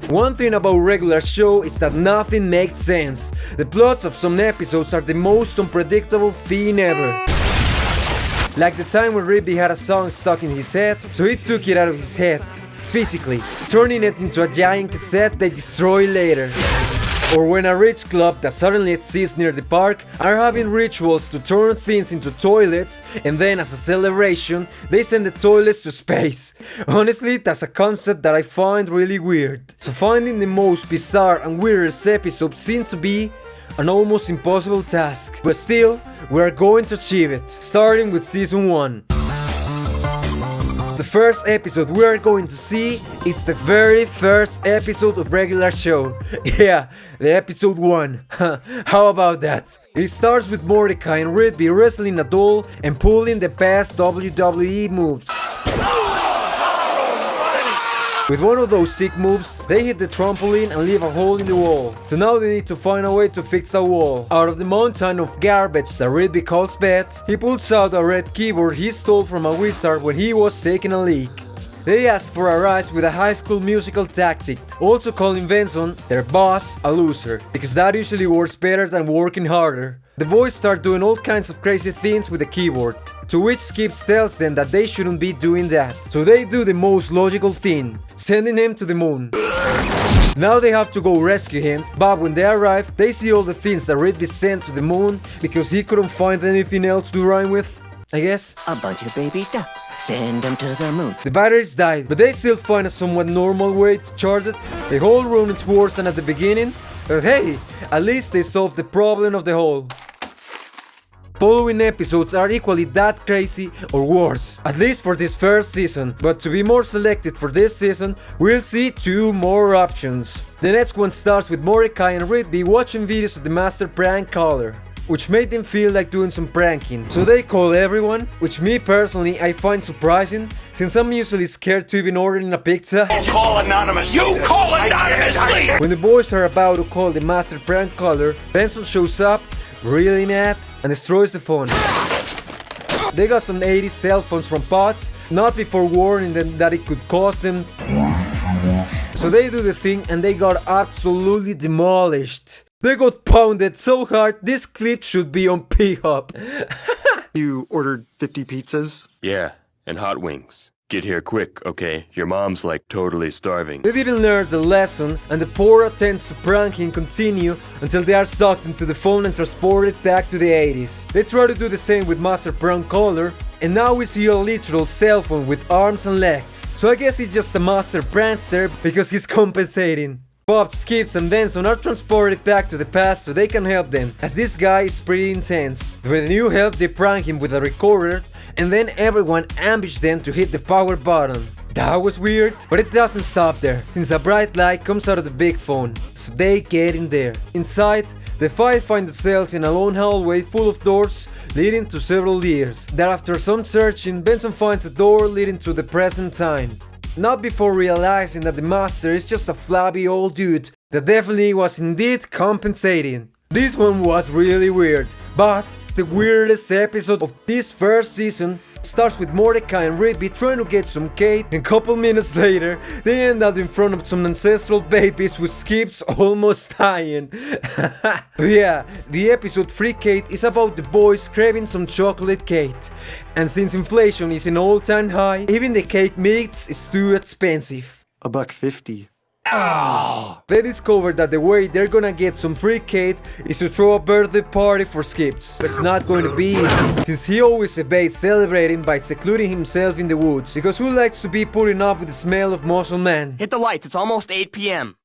One thing about regular show is that nothing makes sense. The plots of some episodes are the most unpredictable thing ever. Like the time when Rigby had a song stuck in his head, so he took it out of his head, physically, turning it into a giant cassette they destroy later. Or when a rich club that suddenly exists near the park are having rituals to turn things into toilets, and then as a celebration, they send the toilets to space. Honestly, that's a concept that I find really weird. So finding the most bizarre and weirdest episode seems to be an almost impossible task. But still, we are going to achieve it, starting with Season 1. The first episode we are going to see is the very first episode of regular show. Yeah, the episode 1. How about that? It starts with Mordecai and Rigby wrestling a doll and pulling the best WWE moves. With one of those sick moves, they hit the trampoline and leave a hole in the wall. So now they need to find a way to fix the wall. Out of the mountain of garbage that Rigby calls bed, he pulls out a red keyboard he stole from a wizard when he was taking a leak. They ask for a rise with a High School Musical tactic, also calling Benson, their boss, a loser, because that usually works better than working harder. The boys start doing all kinds of crazy things with the keyboard, to which Skips tells them that they shouldn't be doing that. So they do the most logical thing, sending him to the moon. Now they have to go rescue him, but when they arrive, they see all the things that Rigby sent to the moon because he couldn't find anything else to rhyme with, I guess. A bunch of baby ducks, send them to the moon. The batteries died, but they still find a somewhat normal way to charge it. The whole room is worse than at the beginning, but hey, at least they solved the problem of the hole. Following episodes are equally that crazy or worse, at least for this first season, but to be more selected for this season, we'll see 2 more options. The next one starts with Mordecai and Rigby watching videos of the master prank caller, which made them feel like doing some pranking. So they call everyone, which me personally I find surprising, since I'm usually scared to even ordering a pizza. Call anonymous. You call anonymously. When the boys are about to call the master prank caller, Benson shows up, really mad, and destroys the phone. They got some 80s cell phones from Potts, not before warning them that it could cost them. So they do the thing and they got absolutely demolished. They got pounded so hard, this clip should be on P-Hub. You ordered 50 pizzas? Yeah, and hot wings. Get here quick, okay? Your mom's like totally starving. They didn't learn the lesson, and the poor attempts to prank him continue until they are sucked into the phone and transported back to the 80s. They try to do the same with Master Prank Caller, and now we see a literal cell phone with arms and legs. So I guess he's just a master prankster because he's compensating. Bob, Skips and Benson are transported back to the past so they can help them, as this guy is pretty intense. With new help, they prank him with a recorder, and then everyone ambushes them to hit the power button. That was weird, but it doesn't stop there, since a bright light comes out of the big phone, so they get in there. Inside, the 5 find themselves in a long hallway full of doors leading to several years. That after some searching, Benson finds a door leading to the present time. Not before realizing that the master is just a flabby old dude that definitely was indeed compensating. This one was really weird, but the weirdest episode of this first season starts with Mordecai and Rigby trying to get some cake, and a couple minutes later they end up in front of some ancestral babies with Skips almost dying. Yeah, the episode Free Cake is about the boys craving some chocolate cake, and since inflation is an all-time high, even the cake mix is too expensive. $1.50. They discover that the way they're gonna get some free cake is to throw a birthday party for Skips. It's not going to be easy, since he always evades celebrating by secluding himself in the woods, because who likes to be putting up with the smell of muscle man? Hit the lights, it's almost 8 p.m.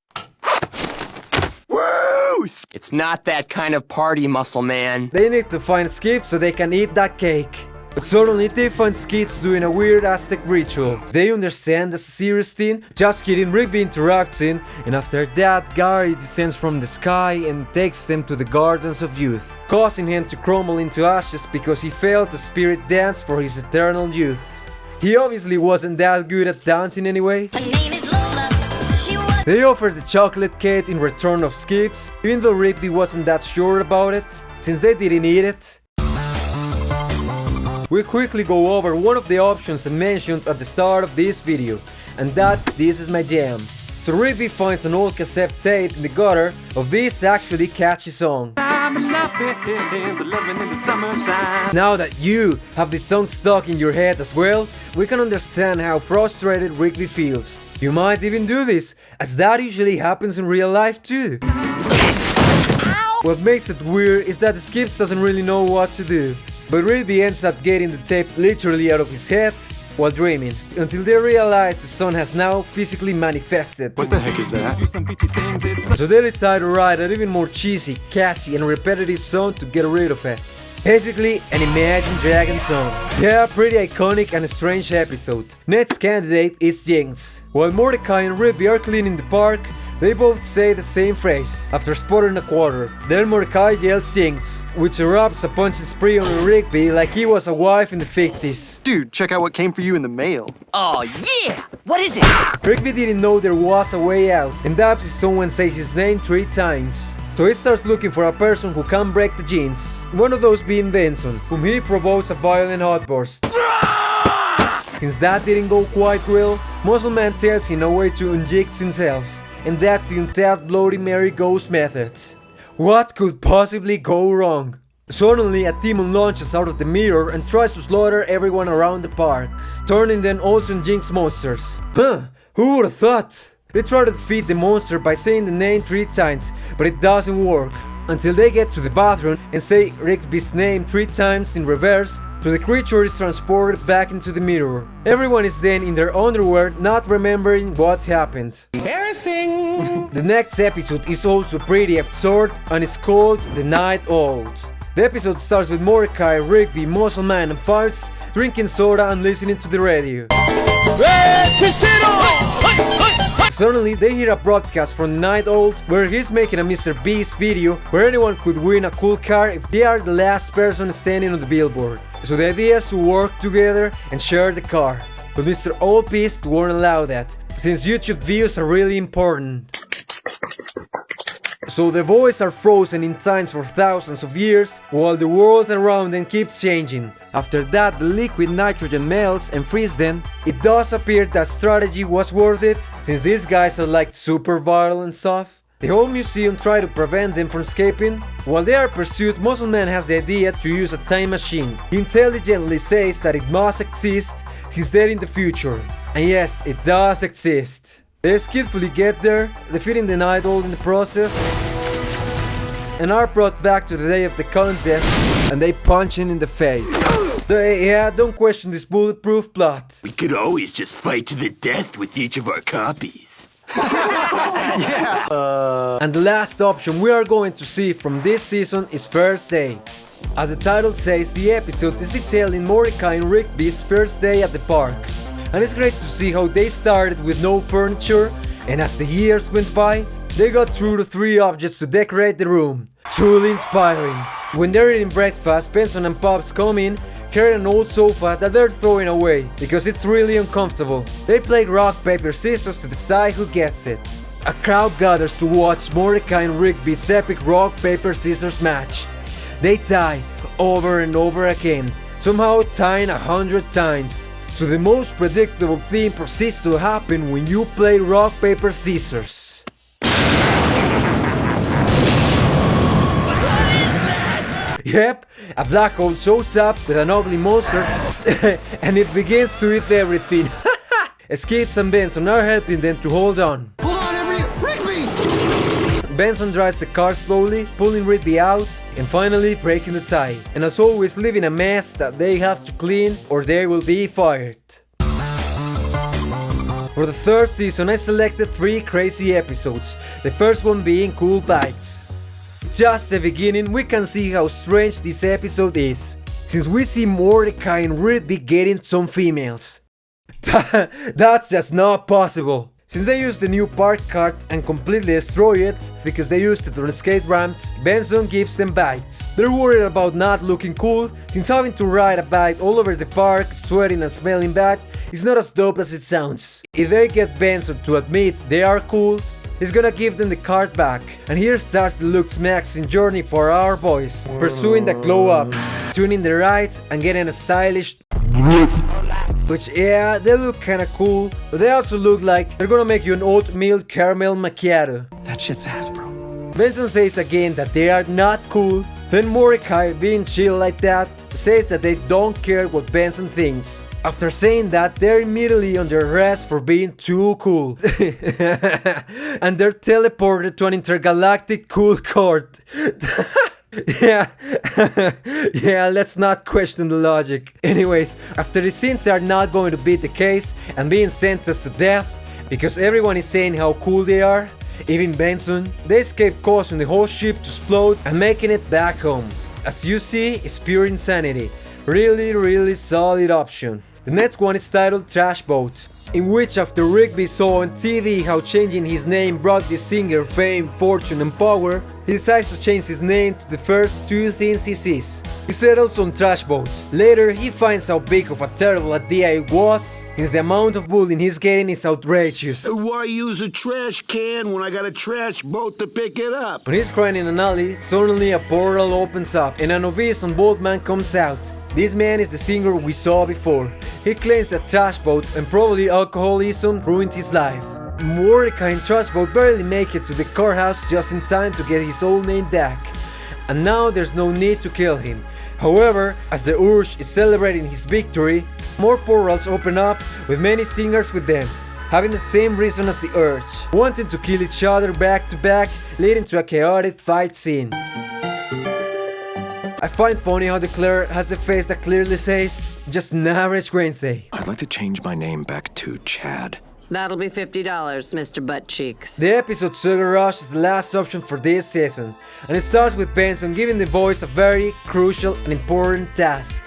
Woo! It's not that kind of party, muscle man. They need to find Skips so they can eat that cake. But suddenly they find Skips doing a weird Aztec ritual. They understand that's a serious thing, just kidding, Rigby interrupts him, and after that Gary descends from the sky and takes them to the Gardens of Youth, causing him to crumble into ashes because he failed the spirit dance for his eternal youth. He obviously wasn't that good at dancing anyway. They offered the chocolate cake in return of Skips, even though Rigby wasn't that sure about it, since they didn't eat it. We quickly go over one of the options I mentioned at the start of this video, and that's This Is My Jam. So Rigby finds an old cassette tape in the gutter of this actually catchy song. Now that you have this song stuck in your head as well, we can understand how frustrated Rigby feels. You might even do this, as that usually happens in real life too. What makes it weird is that Skips doesn't really know what to do, but Rigby ends up getting the tape literally out of his head while dreaming, until they realize the son has now physically manifested. What the heck is that? So they decide to write an even more cheesy, catchy and repetitive song to get rid of it. Basically, an Imagine Dragons song. Yeah, pretty iconic and a strange episode. Next candidate is Jinx. While Mordecai and Rigby are cleaning the park, they both say the same phrase after spotting a quarter. Then Mordecai yells Jinx, which erupts a punching spree on Rigby like he was a wife in the 50s. Dude, check out what came for you in the mail. Oh yeah! What is it? Rigby didn't know there was a way out, and dabs if someone says his name 3 times. So he starts looking for a person who can break the jeans. One of those being Benson, whom he provokes a violent outburst. Since that didn't go quite well, Muscle Man tells him a way to unjix himself. And that's the untapped Bloody Mary Ghost method. What could possibly go wrong? Suddenly a demon launches out of the mirror and tries to slaughter everyone around the park, turning them also into Jinx monsters. Huh, who would have thought? They try to defeat the monster by saying the name 3 times, but it doesn't work. Until they get to the bathroom and say Rigby's name 3 times in reverse, so the creature is transported back into the mirror. Everyone is then in their underwear, not remembering what happened. Embarrassing! The next episode is also pretty absurd and it's called The Night Old. The episode starts with Mordecai, Rigby, Muscle Man and Fights drinking soda and listening to the radio. Suddenly, they hear a broadcast from the Night Old where he's making a Mr. Beast video where anyone could win a cool car if they are the last person standing on the billboard. So the idea is to work together and share the car. But Mr. Old Beast won't allow that, since YouTube views are really important. So the boys are frozen in time for thousands of years, while the world around them keeps changing. After that, the liquid nitrogen melts and freezes them. It does appear that strategy was worth it, since these guys are like super violent stuff. The whole museum tries to prevent them from escaping. While they are pursued, Muscle Man has the idea to use a time machine. He intelligently says that it must exist, since they're in the future. And yes, it does exist. They skillfully get there, defeating the Night Old in the process, and are brought back to the day of the contest, and they punch him in the face. Yeah, don't question this bulletproof plot. We could always just fight to the death with each of our copies. And the last option we are going to see from this season is First Day. As the title says, the episode is detailing Mordecai and Rigby's first day at the park. And it's great to see how they started with no furniture, and as the years went by, they got through to 3 objects to decorate the room. Truly inspiring. When they're eating breakfast, Benson and Pops come in, carrying an old sofa that they're throwing away because it's really uncomfortable. They play rock, paper, scissors to decide who gets it. A crowd gathers to watch Mordecai and Rigby's epic rock, paper, scissors match. They tie over and over again, somehow tying 100 times. So the most predictable thing proceeds to happen when you play rock, paper, scissors. Yep, a black hole shows up with an ugly monster and it begins to eat everything. Escapes and Benson are helping them to hold on. Hold on, Rigby! Benson drives the car slowly, pulling Rigby out and finally breaking the tie. And as always, leaving a mess that they have to clean or they will be fired. For the 3rd season, I selected 3 crazy episodes, the first one being Cool Bites. Just the beginning, we can see how strange this episode is, since we see Mordecai and Rigby getting some females. That's just not possible. Since they used the new park cart and completely destroy it because they used it on skate ramps, Benson gives them bites. They're worried about not looking cool, since having to ride a bike all over the park, sweating and smelling bad, is not as dope as it sounds. If they get Benson to admit they are cool, he's gonna give them the cart back. And here starts the looks maxing journey for our boys, pursuing the glow up, tuning the rides and getting a stylish which yeah, they look kinda cool, but they also look like they're gonna make you an oatmeal caramel macchiato. That shit's ass, bro. Benson says again that they are not cool. Then Mordecai, being chill like that, says that they don't care what Benson thinks. After saying that, they're immediately under arrest for being too cool. And they're teleported to an intergalactic cool court. Yeah, yeah, let's not question the logic. Anyways, after it seems they are not going to beat the case and being sentenced to death, because everyone is saying how cool they are, even Benson, they escape causing the whole ship to explode and making it back home. As you see, it's pure insanity. Really solid option. The next one is titled Trash Boat, in which after Rigby saw on TV how changing his name brought the singer fame, fortune and power, he decides to change his name to the first two things he sees. He settles on Trash Boat. Later he finds how big of a terrible idea it was, since the amount of bullying he's getting is outrageous. Why use a trash can when I got a trash boat to pick it up? When he's crying in an alley, suddenly a portal opens up and a novice on boat man comes out. This man is the singer we saw before. He claims that Trash Boat and probably alcoholism ruined his life. Mordecai and Trash Boat barely make it to the courthouse just in time to get his old name back. And now there's no need to kill him. However, as the Urge is celebrating his victory, more portals open up with many singers with them, having the same reason as the Urge, wanting to kill each other back to back, leading to a chaotic fight scene. I find funny how the Claire has the face that clearly says, just an average Wednesday. I'd like to change my name back to Chad. That'll be $50, Mr. Butt Cheeks. The episode Sugar Rush is the last option for this season, and it starts with Benson giving the boys a very crucial and important task: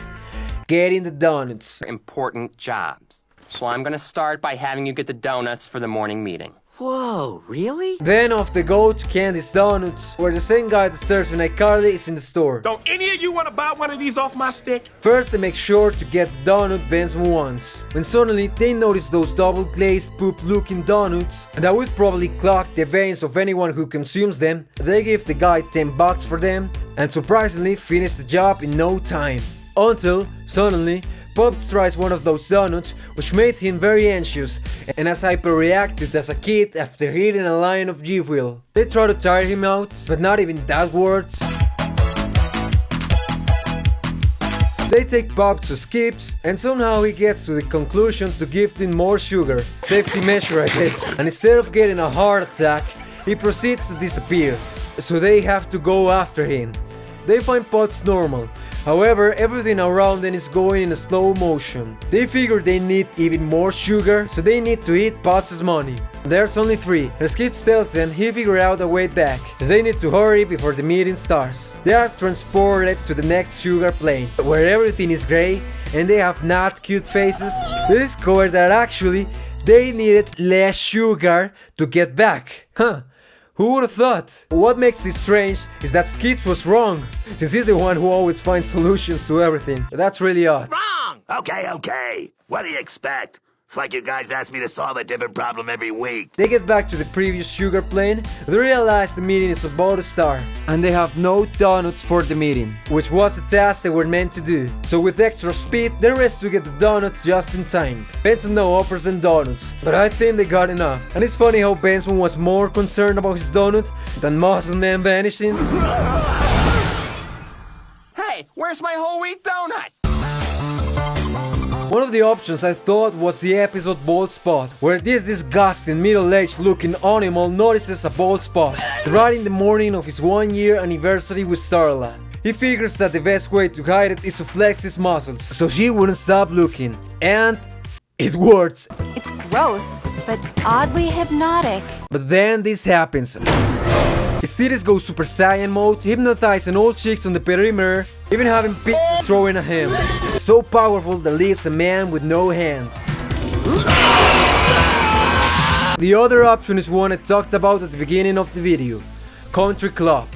getting the donuts. Important jobs. So I'm gonna start by having you get the donuts for the morning meeting. Whoa, really? Then off they go to Candy's Donuts, where the same guy that serves when iCarly is in the store. Don't any of you want to buy one of these off my stick? First they make sure to get the donut Benson wants, when suddenly they notice those double glazed poop looking donuts, and that would probably clog the veins of anyone who consumes them. They give the guy $10 for them, and surprisingly finish the job in no time. Until, suddenly, Pops tries one of those donuts, which made him very anxious and as hyperreactive as a kid after eating a line of G-Wheel. They try to tire him out, but not even that works. They take Bob to Skips, and somehow he gets to the conclusion to give him more sugar. Safety measure, I guess. And instead of getting a heart attack, he proceeds to disappear. So they have to go after him. They find Potts normal. However, everything around them is going in a slow motion. They figure they need even more sugar, so they need to eat Potts' money. There's only 3, and Skips tells them he figured out a way back, so they need to hurry before the meeting starts. They are transported to the next sugar plane, where everything is grey and they have not cute faces. They discover that actually they needed less sugar to get back. Huh. Who would have thought? What makes it strange is that Skips was wrong, since he's the one who always finds solutions to everything. That's really odd. Wrong! Okay. What do you expect? It's like you guys ask me to solve a different problem every week. They get back to the previous sugar plane, they realize the meeting is about to start, and they have no donuts for the meeting, which was the task they were meant to do. So with extra speed, they race to get the donuts just in time. Benson now offers them donuts, but I think they got enough. And it's funny how Benson was more concerned about his donut than Muscle Man vanishing. Hey, where's my whole wheat donut? One of the options I thought was the episode Bald Spot, where this disgusting middle-aged looking animal notices a bald spot right in the morning of his 1-year anniversary with Starla. He figures that the best way to hide it is to flex his muscles, so she wouldn't stop looking. And it works. It's gross, but oddly hypnotic. But then this happens. His titties go Super Saiyan mode, hypnotizing all chicks on the perimeter, even having pigs throwing at him. So powerful that leaves a man with no hand. The other option is one I talked about at the beginning of the video: Country Club.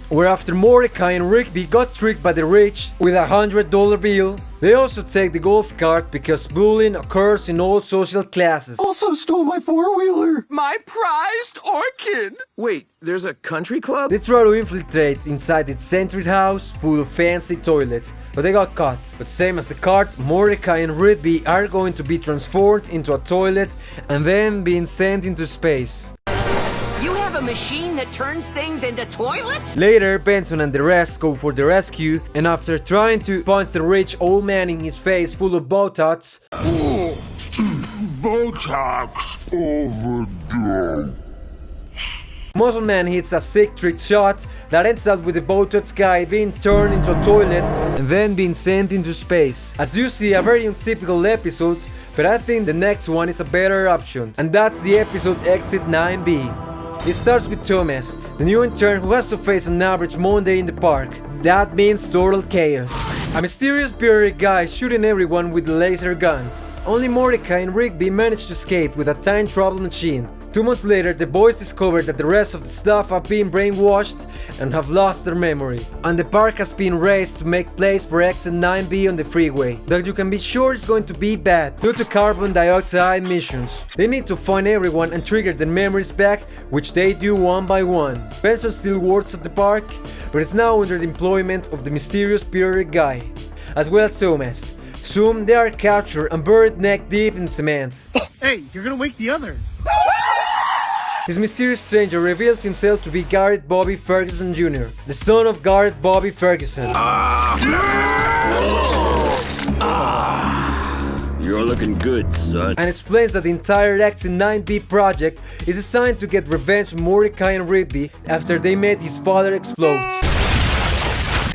where after Mordecai and Rigby got tricked by the rich with a $100 bill, they also take the golf cart because bullying occurs in all social classes. Also stole my four-wheeler. My prized orchid. Wait, there's a country club? They try to infiltrate inside its century house full of fancy toilets, but they got caught. But same as the cart, Mordecai and Rigby are going to be transformed into a toilet and then being sent into space. You have a machine that turns things into toilets? Later, Benson and the rest go for the rescue, and after trying to punch the rich old man in his face full of Botox, Botox overdone. Muscle Man hits a sick trick shot that ends up with the Botox guy being turned into a toilet and then being sent into space. As you see, a very untypical episode, but I think the next one is a better option, and that's the episode Exit 9B. It starts with Thomas, the new intern who has to face an average Monday in the park. That means total chaos. A mysterious bearded guy shooting everyone with a laser gun. Only Mordecai and Rigby manage to escape with a time travel machine. 2 months later, the boys discover that the rest of the staff have been brainwashed and have lost their memory, and the park has been raised to make place for Exit 9B on the freeway, that you can be sure is going to be bad due to carbon dioxide emissions. They need to find everyone and trigger their memories back, which they do one by one. Benson still works at the park, but is now under the employment of the mysterious bearded guy, as well as Thomas. Soon they are captured and buried neck deep in cement. Hey, you're gonna wake the others. This mysterious stranger reveals himself to be Garrett Bobby Ferguson Jr., the son of Garrett Bobby Ferguson. You're looking good, son. And explains that the entire Exit 9B project is designed to get revenge on Mordecai and Rigby after they made his father explode.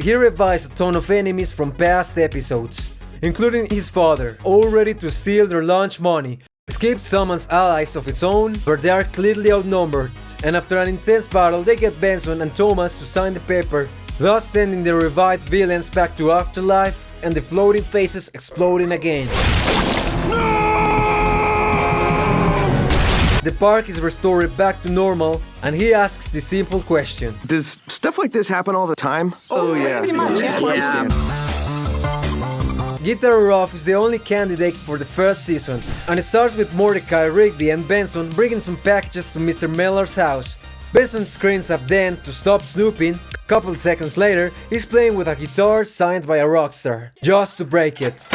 He revives a ton of enemies from past episodes, including his father, all ready to steal their lunch money. Escape summons allies of its own, but they are clearly outnumbered, and after an intense battle they get Benson and Thomas to sign the paper, thus sending the revived villains back to Afterlife and the floating faces exploding again. The park is restored back to normal, and he asks the simple question. Does stuff like this happen all the time? Oh yeah. Guitar Rough is the only candidate for the first season, and it starts with Mordecai, Rigby and Benson bringing some packages to Mr. Miller's house. Benson screams at them to stop snooping. A couple seconds later, he's playing with a guitar signed by a rock star, just to break it.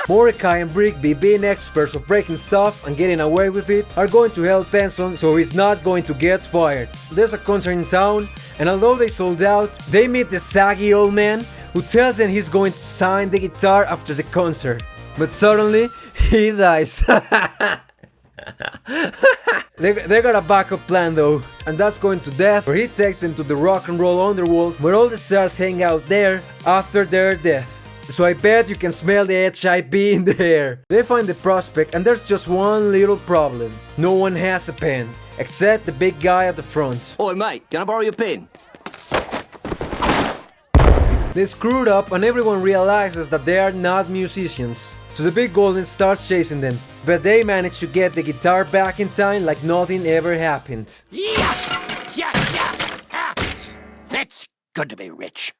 Mordecai and Rigby, being experts of breaking stuff and getting away with it, are going to help Benson so he's not going to get fired. There's a concert in town, and although they sold out, they meet the saggy old man who tells them he's going to sign the guitar after the concert. But suddenly, he dies. They got a backup plan though, and that's going to death, where he takes them to the rock and roll underworld where all the stars hang out there after their death. So I bet you can smell the HIP in the air. They find the prospect, and there's just one little problem. No one has a pen, except the big guy at the front. Oi, mate, can I borrow your pen? They screwed up, and everyone realizes that they are not musicians. So the big golden starts chasing them, but they manage to get the guitar back in time like nothing ever happened. Yeah! It's good to be rich.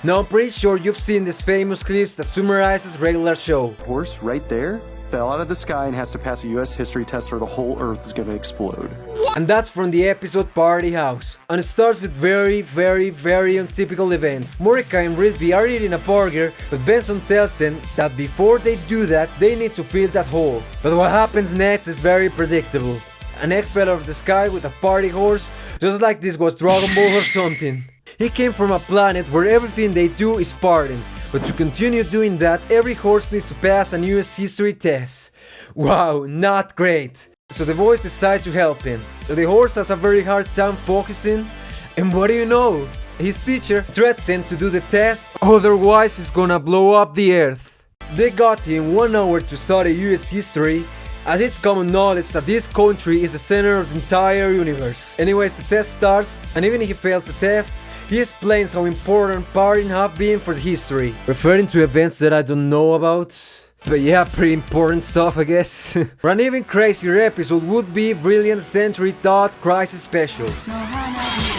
Now I'm pretty sure you've seen these famous clips that summarizes regular show. Horse right there fell out of the sky and has to pass a US history test or the whole earth is gonna explode. And that's from the episode Party House. And it starts with very untypical events. Mordecai and Rigby are eating a burger, but Benson tells them that before they do that, they need to fill that hole. But what happens next is very predictable. An egg fell out of the sky with a party horse, just like this was Dragon Ball or something. He came from a planet where everything they do is partying, but to continue doing that, every horse needs to pass an US history test. Wow, not great. So the boys decide to help him. The horse has a very hard time focusing, and what do you know? His teacher threatens him to do the test, otherwise he's gonna blow up the earth. They got him 1 hour to study US history, as it's common knowledge that this country is the center of the entire universe. Anyways, the test starts, and even if he fails the test, he explains how important partying have been for history, referring to events that I don't know about. But yeah, pretty important stuff, I guess. For an even crazier episode would be Brilliant Century Thought Crisis Special.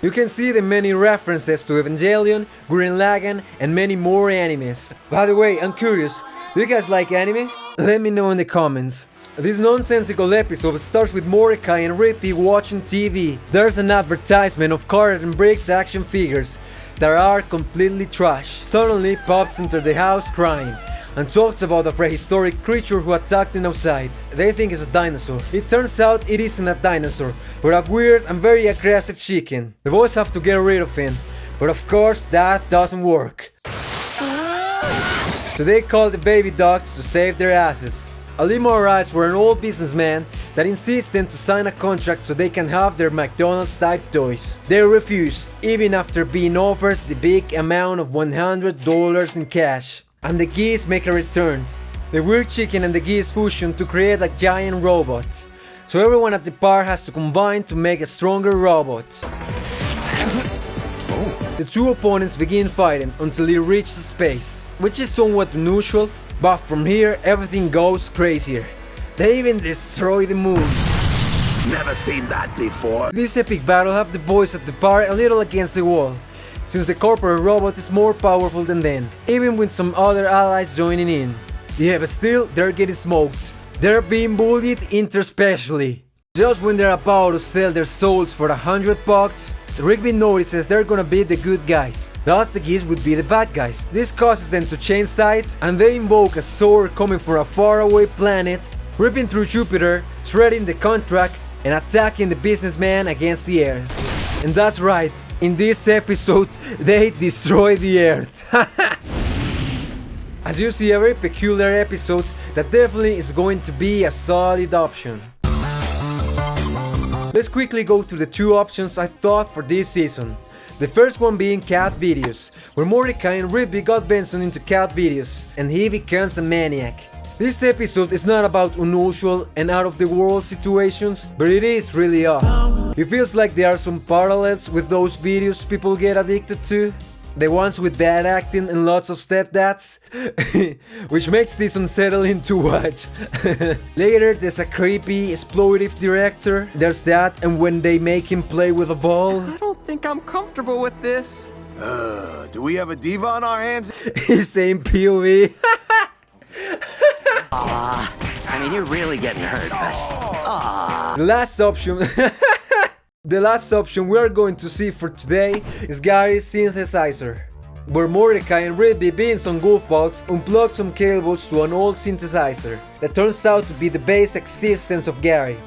You can see the many references to Evangelion, Gurren Lagann, and many more animes. By the way, I'm curious, do you guys like anime? Let me know in the comments. This nonsensical episode starts with Mordecai and Rippy watching TV. There's an advertisement of Carrot and Brick's action figures that are completely trash. Suddenly, Pops enters the house crying and talks about a prehistoric creature who attacked them outside. They think it's a dinosaur. It turns out it isn't a dinosaur, but a weird and very aggressive chicken. The boys have to get rid of him, but of course that doesn't work. So they call the baby dogs to save their asses. Alima arrives for an old businessman that insists them to sign a contract so they can have their McDonald's type toys. They refuse, even after being offered the big amount of $100 in cash. And the geese make a return. The weird chicken and the geese fusion to create a giant robot. So everyone at the park has to combine to make a stronger robot. The two opponents begin fighting until they reach the space, which is somewhat unusual, but from here everything goes crazier. They even destroy the moon. Never seen that before. This epic battle have the boys at the park a little against the wall, since the corporate robot is more powerful than them, even with some other allies joining in. Yeah, but still, they're getting smoked. They're being bullied interspecially. Just when they're about to sell their souls for $100, Rigby notices they're gonna be the good guys. Thus the geese would be the bad guys. This causes them to change sides, and they invoke a sword coming from a faraway planet, ripping through Jupiter, shredding the contract, and attacking the businessman against the Earth. And that's right, in this episode, they destroy the Earth. As you see, a very peculiar episode that definitely is going to be a solid option. Let's quickly go through the two options I thought for this season. The first one being cat videos, where Mordecai and Rippy got Benson into cat videos, and he becomes a maniac. This episode is not about unusual and out of the world situations, but it is really odd. It feels like there are some parallels with those videos people get addicted to. The ones with bad acting and lots of stepdads, which makes this unsettling to watch. Later there's a creepy, exploitive director, there's that, and when they make him play with a ball. I don't think I'm comfortable with this. Do we have a diva on our hands? He's saying POV. I mean, you're really getting hurt, but... The last option... The last option we are going to see for today is Gary's synthesizer, where Mordecai and Rippy, being some goofballs, unplug some cables to an old synthesizer that turns out to be the base existence of Gary.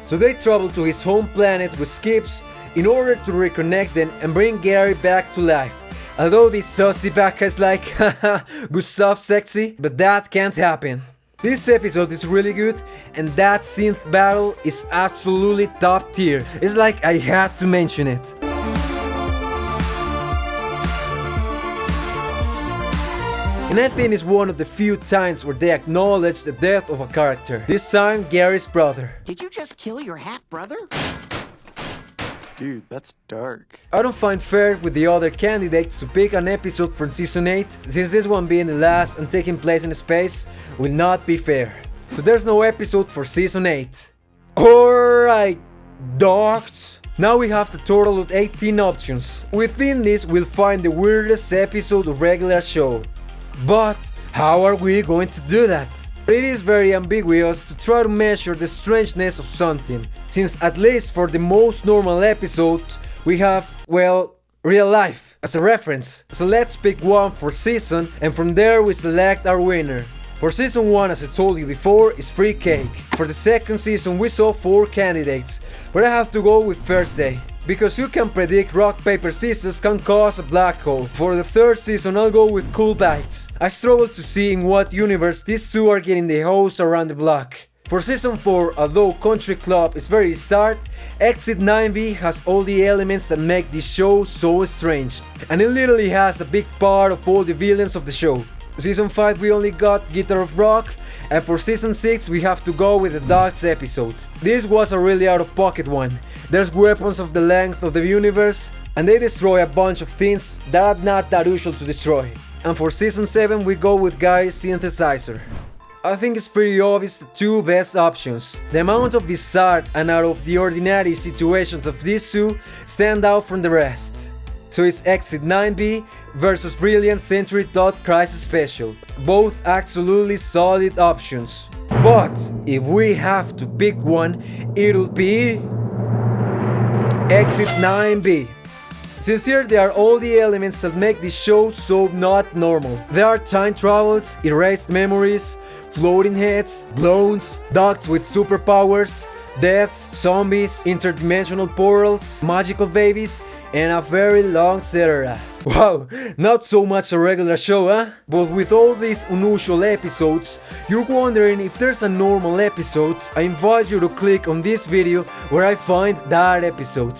So they travel to his home planet with skips in order to reconnect them and bring Gary back to life. Although this saucy baka is like, haha, good stuff sexy, but that can't happen. This episode is really good, and that synth battle is absolutely top tier. It's like I had to mention it. And I think it's one of the few times where they acknowledge the death of a character. This time, Gary's brother. Did you just kill your half-brother? Dude, that's dark. I don't find fair with the other candidates to pick an episode from Season 8, since this one being the last and taking place in space will not be fair. So there's no episode for Season 8. Alright, dogs. Now we have the total of 18 options. Within this we'll find the weirdest episode of regular show. But how are we going to do that? It is very ambiguous to try to measure the strangeness of something, since at least for the most normal episode, we have, well, real life as a reference. So let's pick one for season, and from there we select our winner. For season 1, as I told you before, is Free Cake. For the second season we saw 4 candidates, but I have to go with First Day, because you can predict rock, paper, scissors can cause a black hole. For the third season I'll go with Cool Bites. I struggle to see in what universe these two are getting the hoes around the block. For season 4, although Country Club is very bizarre, Exit 9B has all the elements that make this show so strange, and it literally has a big part of all the villains of the show. Season 5 we only got Guitar of Rock, and for season 6 we have to go with the Dogs episode. This was a really out of pocket one. There's weapons of the length of the universe, and they destroy a bunch of things that are not that usual to destroy. And for season 7 we go with Gary's synthesizer. I think it's pretty obvious the two best options. The amount of bizarre and out of the ordinary situations of this zoo stand out from the rest. So it's Exit 9B versus Brilliant Century Dot Crisis Special. Both absolutely solid options. But if we have to pick one, it'll be Exit 9B. Since here there are all the elements that make this show so not normal. There are time travels, erased memories, floating heads, clones, dogs with superpowers, deaths, zombies, interdimensional portals, magical babies, and a very long etc. Wow, not so much a regular show, huh? But with all these unusual episodes, you're wondering if there's a normal episode. I invite you to click on this video where I find that episode.